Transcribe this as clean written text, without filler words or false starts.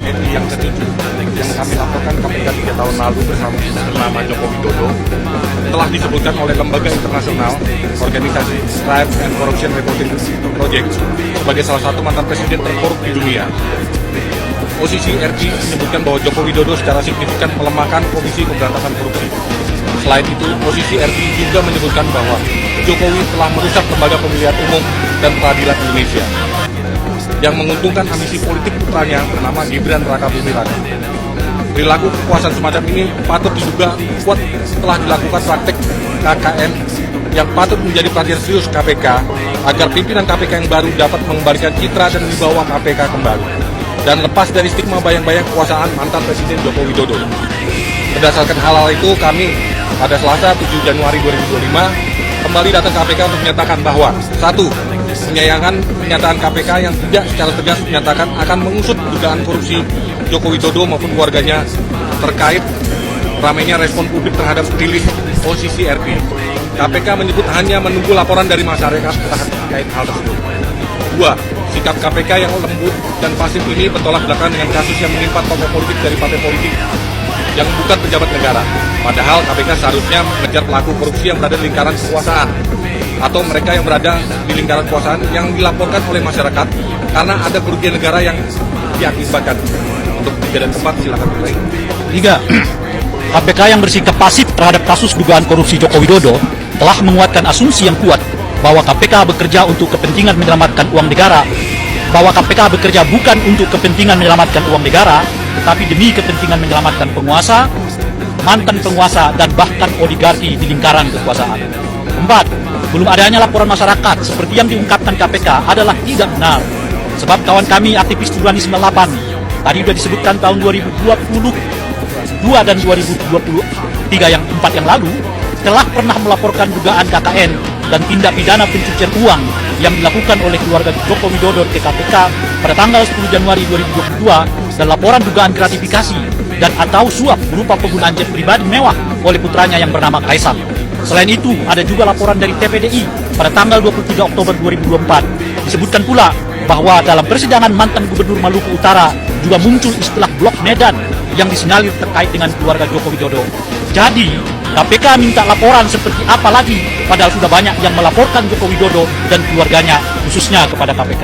WNI yang ke-7 yang kami laporkan KPK 3 tahun lalu bernama Joko Widodo telah disebutkan oleh lembaga internasional organisasi Crime and Corruption Reporting Project sebagai salah satu mantan presiden terkorup di dunia. OCCRP menyebutkan bahwa Joko Widodo secara signifikan melemahkan Komisi Pemberantasan Korupsi. Selain itu, OCCRP juga menyebutkan bahwa Jokowi telah merusak lembaga pemilihan umum dan peradilan Indonesia yang menguntungkan ambisi politik putranya bernama Gibran Rakabuming Raka. Perilaku kekuasaan semacam ini patut diduga kuat telah dilakukan praktek KKN yang patut menjadi perhatian serius KPK agar pimpinan KPK yang baru dapat mengembalikan citra dan wibawa KPK kembali dan lepas dari stigma bayang-bayang kekuasaan mantan Presiden Joko Widodo. Berdasarkan hal itu, kami pada Selasa 7 Januari 2025 kembali datang ke KPK untuk menyatakan bahwa 1. Menyayangkan pernyataan KPK yang tidak secara tegas menyatakan akan mengusut dugaan korupsi Joko Widodo maupun keluarganya terkait ramainya respon publik terhadap rilis OCCRP. KPK menyebut hanya menunggu laporan dari masyarakat terkait hal tersebut. 2. Sikap KPK yang lembut dan pasif ini bertolak belakang dengan kasus yang menimpa tokoh politik dari partai politik yang bukan pejabat negara. Padahal KPK seharusnya mengejar pelaku korupsi yang berada di lingkaran kekuasaan atau mereka yang berada di lingkaran kekuasaan yang dilaporkan oleh masyarakat karena ada kerugian negara yang diakibatkan. Untuk 3 dan 4 silakan mulai. 3. KPK yang bersikap pasif terhadap kasus dugaan korupsi Joko Widodo telah menguatkan asumsi yang kuat bahwa KPK bekerja untuk kepentingan menyelamatkan uang negara, bahwa KPK bekerja bukan untuk kepentingan menyelamatkan uang negara, tetapi demi kepentingan menyelamatkan penguasa, mantan penguasa, dan bahkan oligarki di lingkaran kekuasaan. 4. Belum adanya laporan masyarakat seperti yang diungkapkan KPK adalah tidak benar. Sebab kawan kami aktivis Turani 98 tadi sudah disebutkan tahun 2022 dan 2023 yang 4 yang lalu telah pernah melaporkan dugaan KKN dan tindak pidana pencucian uang yang dilakukan oleh keluarga Joko Widodo ke KPK pada tanggal 10 Januari 2022 dan laporan dugaan gratifikasi dan atau suap berupa penggunaan jet pribadi mewah oleh putranya yang bernama Kaisang. Selain itu, ada juga laporan dari TPDI pada tanggal 23 Oktober 2024. Disebutkan pula bahwa dalam persidangan mantan Gubernur Maluku Utara juga muncul istilah blok Medan yang disinyalir terkait dengan keluarga Joko Widodo. Jadi, KPK minta laporan seperti apa lagi padahal sudah banyak yang melaporkan Joko Widodo dan keluarganya khususnya kepada KPK.